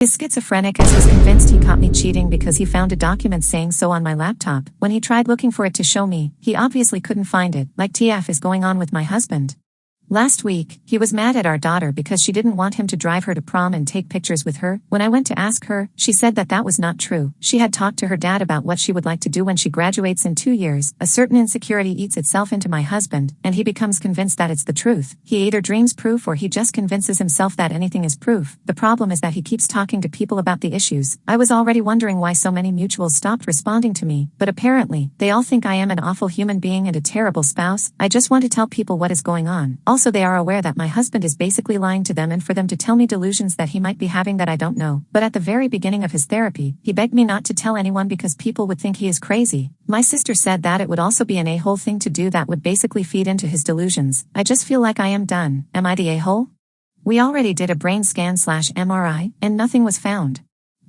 He's schizophrenic, as he's convinced he caught me cheating because he found a document saying so on my laptop. When he tried looking for it to show me, he obviously couldn't find it. Like TF is going on with my husband. Last week, he was mad at our daughter because she didn't want him to drive her to prom and take pictures with her. When I went to ask her, she said that that was not true. She had talked to her dad about what she would like to do when she graduates in 2 years. A certain insecurity eats itself into my husband, and he becomes convinced that it's the truth. He either dreams proof or he just convinces himself that anything is proof. The problem is that he keeps talking to people about the issues. I was already wondering why so many mutuals stopped responding to me, but apparently, they all think I am an awful human being and a terrible spouse. I just want to tell people what is going on. Also, they are aware that my husband is basically lying to them and for them to tell me delusions that he might be having that I don't know. But at the very beginning of his therapy, he begged me not to tell anyone because people would think he is crazy. My sister said that it would also be an a-hole thing to do that would basically feed into his delusions. I just feel like I am done. Am I the a-hole? We already did a brain scan/MRI, and nothing was found.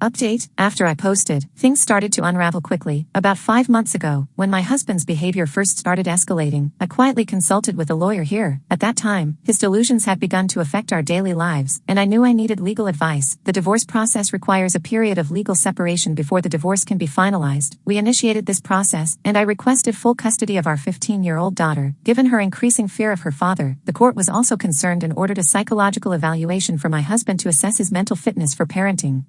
Update: after I posted, things started to unravel quickly. About 5 months ago, when my husband's behavior first started escalating, I quietly consulted with a lawyer here. At that time, his delusions had begun to affect our daily lives, and I knew I needed legal advice. The divorce process requires a period of legal separation before the divorce can be finalized. We initiated this process, and I requested full custody of our 15-year-old daughter. Given her increasing fear of her father, the court was also concerned and ordered a psychological evaluation for my husband to assess his mental fitness for parenting.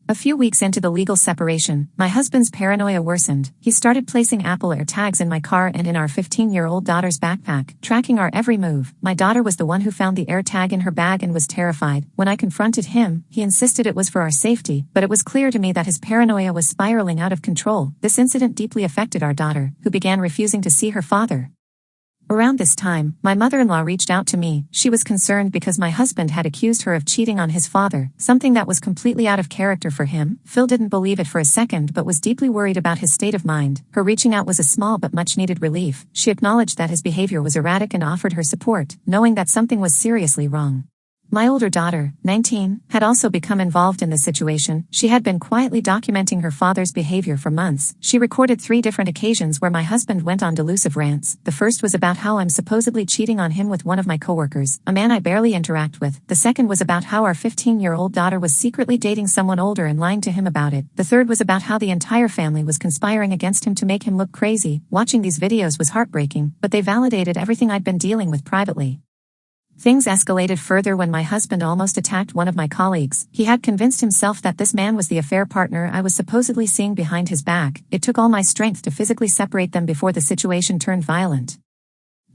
A few weeks into the legal separation, my husband's paranoia worsened. He started placing Apple AirTags in my car and in our 15-year-old daughter's backpack, tracking our every move. My daughter was the one who found the AirTag in her bag and was terrified. When I confronted him, he insisted it was for our safety, but it was clear to me that his paranoia was spiraling out of control. This incident deeply affected our daughter, who began refusing to see her father. Around this time, my mother-in-law reached out to me. She was concerned because my husband had accused her of cheating on his father, something that was completely out of character for him. Phil didn't believe it for a second but was deeply worried about his state of mind. Her reaching out was a small but much-needed relief. She acknowledged that his behavior was erratic and offered her support, knowing that something was seriously wrong. My older daughter, 19, had also become involved in the situation. She had been quietly documenting her father's behavior for months. She recorded 3 different occasions where my husband went on delusive rants. The first was about how I'm supposedly cheating on him with one of my coworkers, a man I barely interact with. The second was about how our 15-year-old daughter was secretly dating someone older and lying to him about it. The third was about how the entire family was conspiring against him to make him look crazy. Watching these videos was heartbreaking, but they validated everything I'd been dealing with privately. Things escalated further when my husband almost attacked one of my colleagues. He had convinced himself that this man was the affair partner I was supposedly seeing behind his back. It took all my strength to physically separate them before the situation turned violent.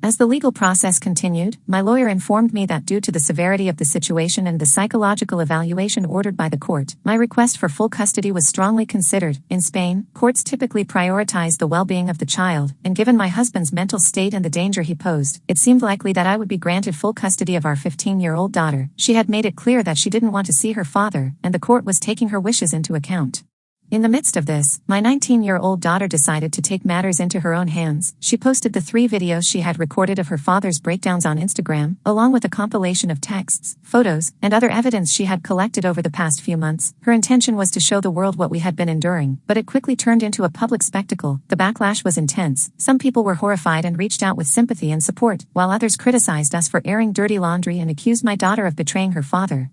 As the legal process continued, my lawyer informed me that due to the severity of the situation and the psychological evaluation ordered by the court, my request for full custody was strongly considered. In Spain, courts typically prioritize the well-being of the child, and given my husband's mental state and the danger he posed, it seemed likely that I would be granted full custody of our 15-year-old daughter. She had made it clear that she didn't want to see her father, and the court was taking her wishes into account. In the midst of this, my 19-year-old daughter decided to take matters into her own hands. She posted the 3 videos she had recorded of her father's breakdowns on Instagram, along with a compilation of texts, photos, and other evidence she had collected over the past few months. Her intention was to show the world what we had been enduring, but it quickly turned into a public spectacle. The backlash was intense. Some people were horrified and reached out with sympathy and support, while others criticized us for airing dirty laundry and accused my daughter of betraying her father.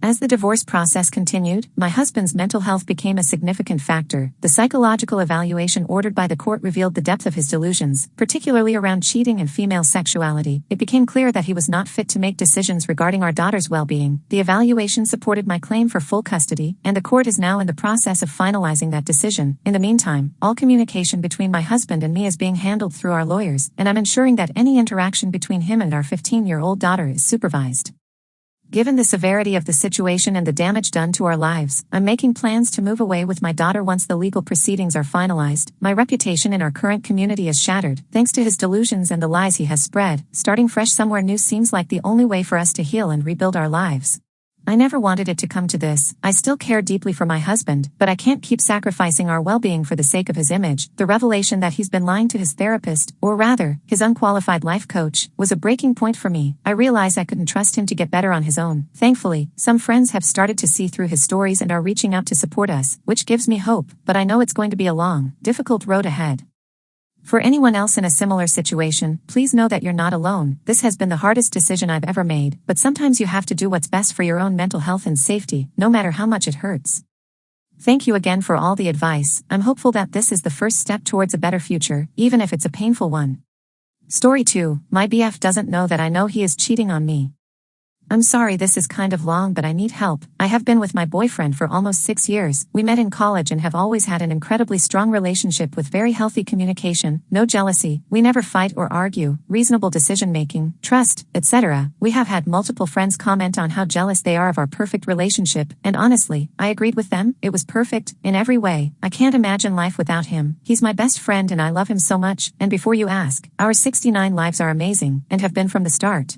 As the divorce process continued, my husband's mental health became a significant factor. The psychological evaluation ordered by the court revealed the depth of his delusions, particularly around cheating and female sexuality. It became clear that he was not fit to make decisions regarding our daughter's well-being. The evaluation supported my claim for full custody, and the court is now in the process of finalizing that decision. In the meantime, all communication between my husband and me is being handled through our lawyers, and I'm ensuring that any interaction between him and our 15-year-old daughter is supervised. Given the severity of the situation and the damage done to our lives, I'm making plans to move away with my daughter once the legal proceedings are finalized. My reputation in our current community is shattered, thanks to his delusions and the lies he has spread. Starting fresh somewhere new seems like the only way for us to heal and rebuild our lives. I never wanted it to come to this. I still care deeply for my husband, but I can't keep sacrificing our well-being for the sake of his image. The revelation that he's been lying to his therapist, or rather, his unqualified life coach, was a breaking point for me. I realized I couldn't trust him to get better on his own. Thankfully, some friends have started to see through his stories and are reaching out to support us, which gives me hope, but I know it's going to be a long, difficult road ahead. For anyone else in a similar situation, please know that you're not alone. This has been the hardest decision I've ever made, but sometimes you have to do what's best for your own mental health and safety, no matter how much it hurts. Thank you again for all the advice. I'm hopeful that this is the first step towards a better future, even if it's a painful one. Story 2. My BF doesn't know that I know he is cheating on me. I'm sorry this is kind of long, but I need help. I have been with my boyfriend for almost 6 years. We met in college and have always had an incredibly strong relationship with very healthy communication, no jealousy, we never fight or argue, reasonable decision-making, trust, etc. We have had multiple friends comment on how jealous they are of our perfect relationship, and honestly, I agreed with them. It was perfect, in every way. I can't imagine life without him. He's my best friend and I love him so much, and before you ask, our 69 lives are amazing, and have been from the start.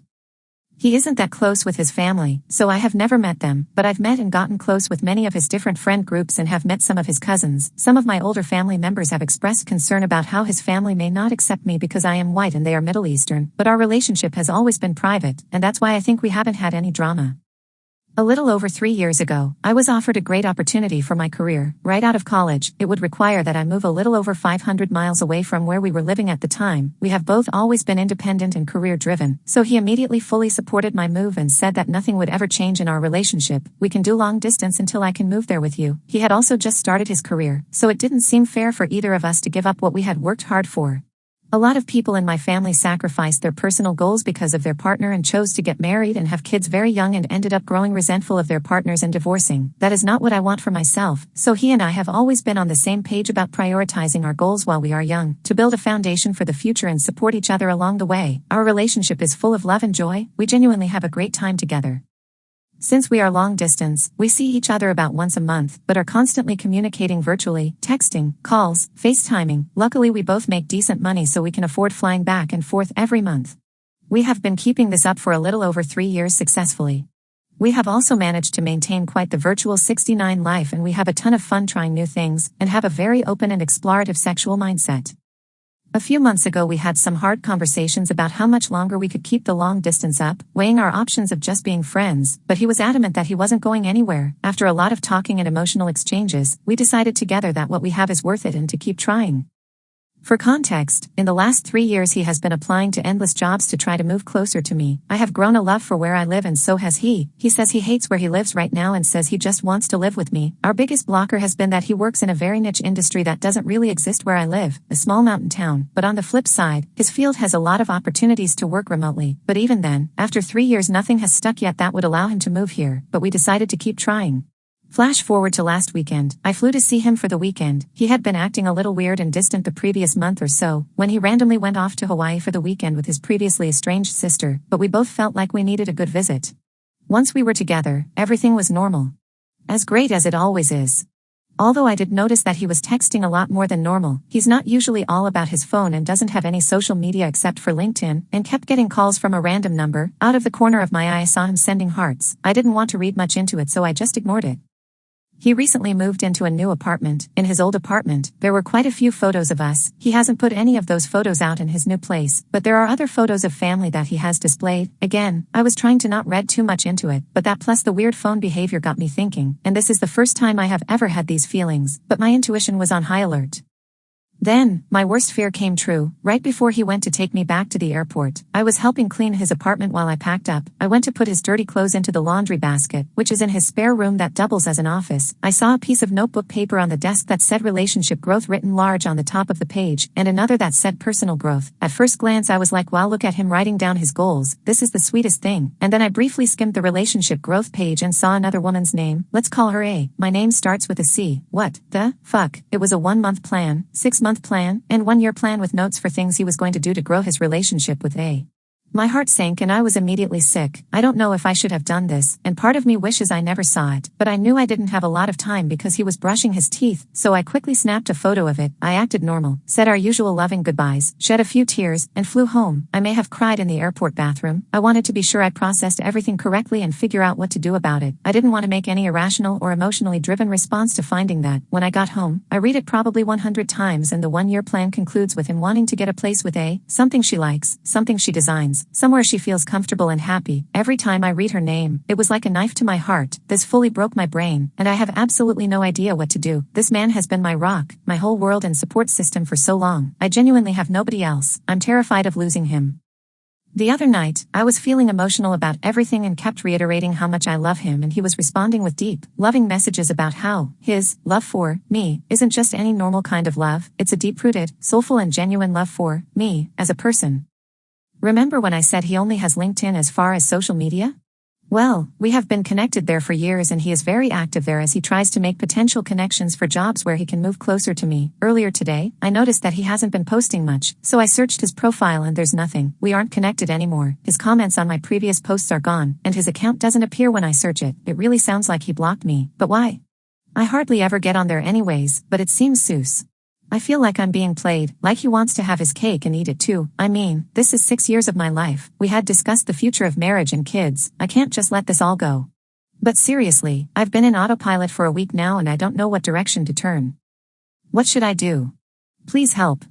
He isn't that close with his family, so I have never met them, but I've met and gotten close with many of his different friend groups and have met some of his cousins. Some of my older family members have expressed concern about how his family may not accept me because I am white and they are Middle Eastern, but our relationship has always been private, and that's why I think we haven't had any drama. A little over 3 years ago, I was offered a great opportunity for my career. Right out of college, it would require that I move a little over 500 miles away from where we were living at the time. We have both always been independent and career-driven, so he immediately fully supported my move and said that nothing would ever change in our relationship. We can do long distance until I can move there with you. He had also just started his career, so it didn't seem fair for either of us to give up what we had worked hard for. A lot of people in my family sacrificed their personal goals because of their partner and chose to get married and have kids very young and ended up growing resentful of their partners and divorcing. That is not what I want for myself, so he and I have always been on the same page about prioritizing our goals while we are young, to build a foundation for the future and support each other along the way. Our relationship is full of love and joy. We genuinely have a great time together. Since we are long distance, we see each other about once a month, but are constantly communicating virtually, texting, calls, FaceTiming. Luckily we both make decent money so we can afford flying back and forth every month. We have been keeping this up for a little over 3 years successfully. We have also managed to maintain quite the virtual 69 life, and we have a ton of fun trying new things, and have a very open and explorative sexual mindset. A few months ago we had some hard conversations about how much longer we could keep the long distance up, weighing our options of just being friends, but he was adamant that he wasn't going anywhere. After a lot of talking and emotional exchanges, we decided together that what we have is worth it and to keep trying. For context, in the last 3 years he has been applying to endless jobs to try to move closer to me. I have grown a love for where I live and so has he. He says he hates where he lives right now and says he just wants to live with me. Our biggest blocker has been that he works in a very niche industry that doesn't really exist where I live, a small mountain town. But on the flip side, his field has a lot of opportunities to work remotely. But even then, after 3 years nothing has stuck yet that would allow him to move here, but we decided to keep trying. Flash forward to last weekend, I flew to see him for the weekend. He had been acting a little weird and distant the previous month or so, when he randomly went off to Hawaii for the weekend with his previously estranged sister, but we both felt like we needed a good visit. Once we were together, everything was normal. As great as it always is. Although I did notice that he was texting a lot more than normal. He's not usually all about his phone and doesn't have any social media except for LinkedIn, and kept getting calls from a random number. Out of the corner of my eye I saw him sending hearts. I didn't want to read much into it so I just ignored it. He recently moved into a new apartment. In his old apartment, there were quite a few photos of us. He hasn't put any of those photos out in his new place, but there are other photos of family that he has displayed. Again, I was trying to not read too much into it, but that plus the weird phone behavior got me thinking, and this is the first time I have ever had these feelings, but my intuition was on high alert. Then, my worst fear came true. Right before he went to take me back to the airport, I was helping clean his apartment while I packed up. I went to put his dirty clothes into the laundry basket, which is in his spare room that doubles as an office. I saw a piece of notebook paper on the desk that said relationship growth written large on the top of the page, and another that said personal growth. At first glance I was like, wow, look at him writing down his goals. This is the sweetest thing. And then I briefly skimmed the relationship growth page and saw another woman's name. Let's call her A. My name starts with a C. What the fuck? It was a 1-month plan, 6-month plan, and 1-year plan with notes for things he was going to do to grow his relationship with A. My heart sank and I was immediately sick. I don't know if I should have done this, and part of me wishes I never saw it, but I knew I didn't have a lot of time because he was brushing his teeth, so I quickly snapped a photo of it. I acted normal, said our usual loving goodbyes, shed a few tears, and flew home. I may have cried in the airport bathroom. I wanted to be sure I processed everything correctly and figure out what to do about it. I didn't want to make any irrational or emotionally driven response to finding that. When I got home, I read it probably 100 times, and the 1-year plan concludes with him wanting to get a place with A, something she likes, something she designs, belongs, somewhere she feels comfortable and happy. Every time I read her name, it was like a knife to my heart. This fully broke my brain, and I have absolutely no idea what to do. This man has been my rock, my whole world and support system for so long. I genuinely have nobody else. I'm terrified of losing him. The other night, I was feeling emotional about everything and kept reiterating how much I love him, and he was responding with deep, loving messages about how his love for me isn't just any normal kind of love, it's a deep-rooted, soulful and genuine love for me as a person. Remember when I said he only has LinkedIn as far as social media? Well, we have been connected there for years and he is very active there as he tries to make potential connections for jobs where he can move closer to me. Earlier today, I noticed that he hasn't been posting much, so I searched his profile and there's nothing. We aren't connected anymore. His comments on my previous posts are gone, and his account doesn't appear when I search it. It really sounds like he blocked me, but why? I hardly ever get on there anyways, but it seems sus. I feel like I'm being played, like he wants to have his cake and eat it too. I mean, this is 6 years of my life. We had discussed the future of marriage and kids. I can't just let this all go. But seriously, I've been in autopilot for a week now and I don't know what direction to turn. What should I do? Please help.